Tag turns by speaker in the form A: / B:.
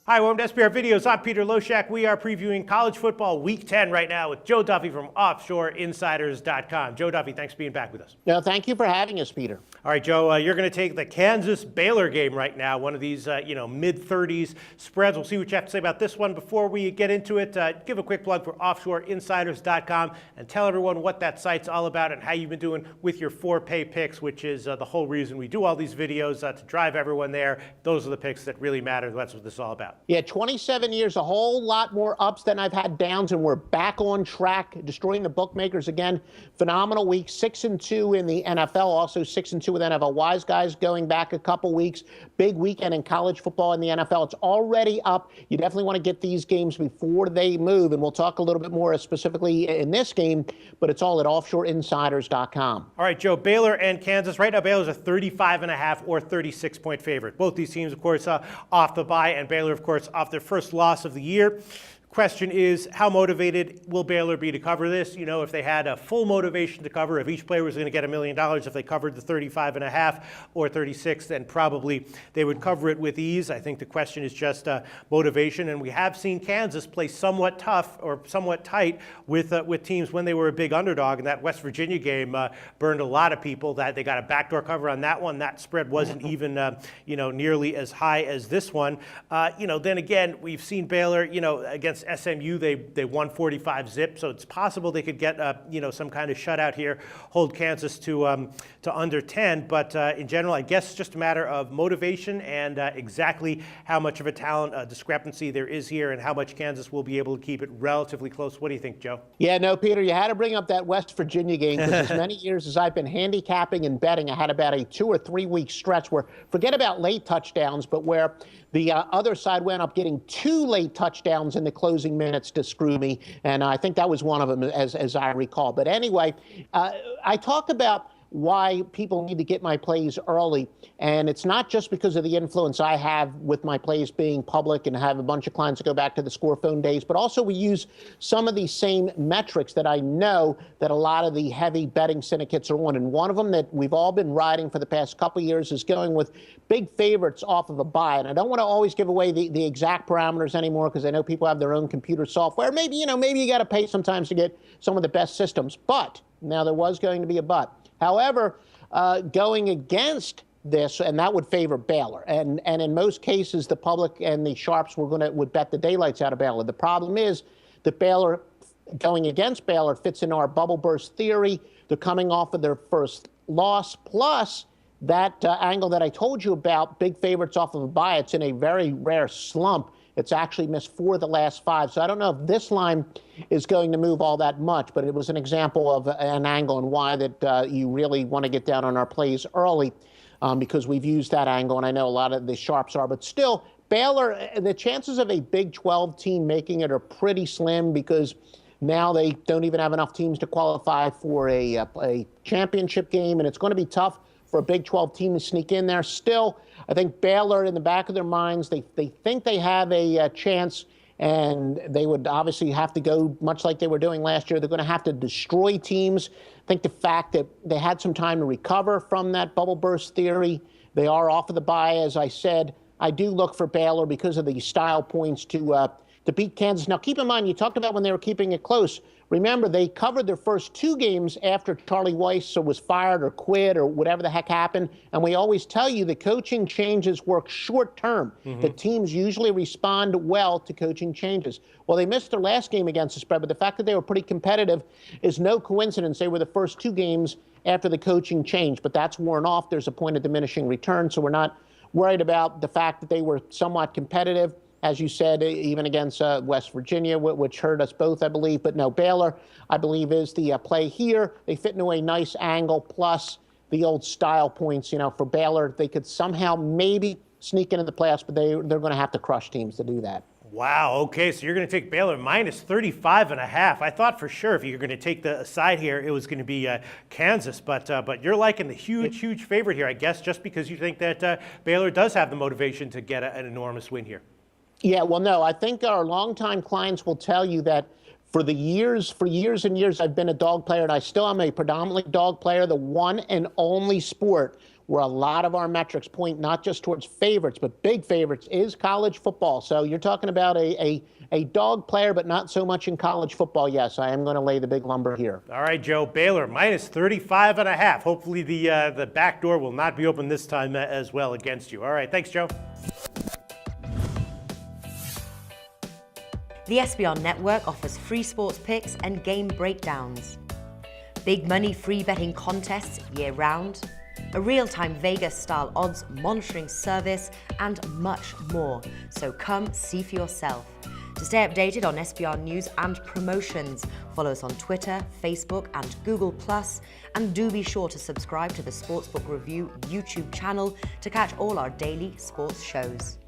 A: Hi, welcome to SBR Videos. I'm Peter Loshak. We are previewing college football Week 10 right now with Joe Duffy from OffshoreInsiders.com. Joe Duffy, thanks for being back with us.
B: No, thank you for having us, Peter.
A: All right, Joe, you're going to take the Kansas Baylor game right now, one of these, mid-30s spreads. We'll see what you have to say about this one. Before we get into it, give a quick plug for OffshoreInsiders.com and tell everyone what that site's all about and how you've been doing with your for-pay picks, which is the whole reason we do all these videos, to drive everyone there. Those are the picks that really matter. That's what this is all about.
B: Yeah, 27 years, a whole lot more ups than I've had downs, and we're back on track, destroying the bookmakers again. Phenomenal week, 6-2 in the NFL, also 6-2 with NFL Wise Guys going back a couple weeks. Big weekend in college football in the NFL. It's already up. You definitely want to get these games before they move, and we'll talk a little bit more specifically in this game, but it's all at OffshoreInsiders.com.
A: All right, Joe, Baylor and Kansas. Right now, Baylor's a 35.5 or 36-point favorite. Both these teams, of course, off the bye, and Baylor, of course, off their first loss of the year. Question is, how motivated will Baylor be to cover this? You know, if they had a full motivation to cover, if each player was going to get $1 million, if they covered the 35.5 or 36, then probably they would cover it with ease. I think the question is just motivation, and we have seen Kansas play somewhat tough or somewhat tight with teams when they were a big underdog, and that West Virginia game burned a lot of people. That they got a backdoor cover on that one. That spread wasn't even nearly as high as this one. Then again, we've seen Baylor, against SMU, they won 45 zip, so it's possible they could get some kind of shutout here, hold Kansas to under 10. But in general, I guess it's just a matter of motivation and exactly how much of a talent discrepancy there is here, and how much Kansas will be able to keep it relatively close. What do you think, Joe?
B: Yeah, no, Peter, you had to bring up that West Virginia game, because as many years as I've been handicapping and betting, I had about a 2 or 3 week stretch where, forget about late touchdowns, but where the other side wound up getting 2 late touchdowns in the closing minutes to screw me, and I think that was one of them, as I recall. But anyway, I talked about why people need to get my plays early, and it's not just because of the influence I have with my plays being public and have a bunch of clients that go back to the Score Phone days, but also we use some of these same metrics that I know that a lot of the heavy betting syndicates are on, and one of them that we've all been riding for the past couple of years is going with big favorites off of a bye. And I don't want to always give away the exact parameters anymore, because I know people have their own computer software. Maybe you got to pay sometimes to get some of the best systems, but now there was going to be a but. However, going against this, and that would favor Baylor, and in most cases, the public and the sharps would bet the daylights out of Baylor. The problem is that Baylor, going against Baylor, fits in our bubble burst theory. They're coming off of their first loss, plus that angle that I told you about, big favorites off of a bye. It's in a very rare slump. It's actually missed 4 of the last 5. So I don't know if this line is going to move all that much, but it was an example of an angle and why that you really want to get down on our plays early, because we've used that angle, and I know a lot of the sharps are. But still, Baylor, the chances of a Big 12 team making it are pretty slim, because now they don't even have enough teams to qualify for a championship game, and it's going to be tough for a Big 12 team to sneak in there. Still, I think Baylor, in the back of their minds, they think they have a chance, and they would obviously have to go much like they were doing last year. They're going to have to destroy teams. I think the fact that they had some time to recover from that bubble burst theory, they are off of the bye, as I said. I do look for Baylor because of the style points to beat Kansas. Now, keep in mind, you talked about when they were keeping it close. Remember, they covered their first 2 games after Charlie Weiss was fired or quit or whatever the heck happened. And we always tell you the coaching changes work short term. The teams usually respond well to coaching changes. Well, they missed their last game against the spread, but the fact that they were pretty competitive is no coincidence. They were the first 2 games after the coaching change, but that's worn off. There's a point of diminishing return, so we're not worried about the fact that they were somewhat competitive. As you said, even against West Virginia, which hurt us both, I believe. But no, Baylor, I believe, is the play here. They fit into a nice angle, plus the old style points. For Baylor, they could somehow maybe sneak into the playoffs, but they're going to have to crush teams to do that.
A: Wow, okay, so you're going to take Baylor minus 35.5. I thought for sure if you're going to take the side here, it was going to be Kansas, but you're liking the huge favorite here, I guess, just because you think that Baylor does have the motivation to get an enormous win here.
B: Yeah, well, no, I think our longtime clients will tell you that for years and years, I've been a dog player, and I still am a predominantly dog player. The one and only sport where a lot of our metrics point not just towards favorites, but big favorites, is college football. So you're talking about a dog player, but not so much in college football. Yes, I am going to lay the big lumber here.
A: All right, Joe. Baylor minus 35.5. Hopefully the back door will not be open this time as well against you. All right, thanks, Joe.
C: The SBR Network offers free sports picks and game breakdowns, big money free betting contests year-round, a real-time Vegas-style odds monitoring service, and much more. So come see for yourself. To stay updated on SBR news and promotions, follow us on Twitter, Facebook, and Google+, and do be sure to subscribe to the Sportsbook Review YouTube channel to catch all our daily sports shows.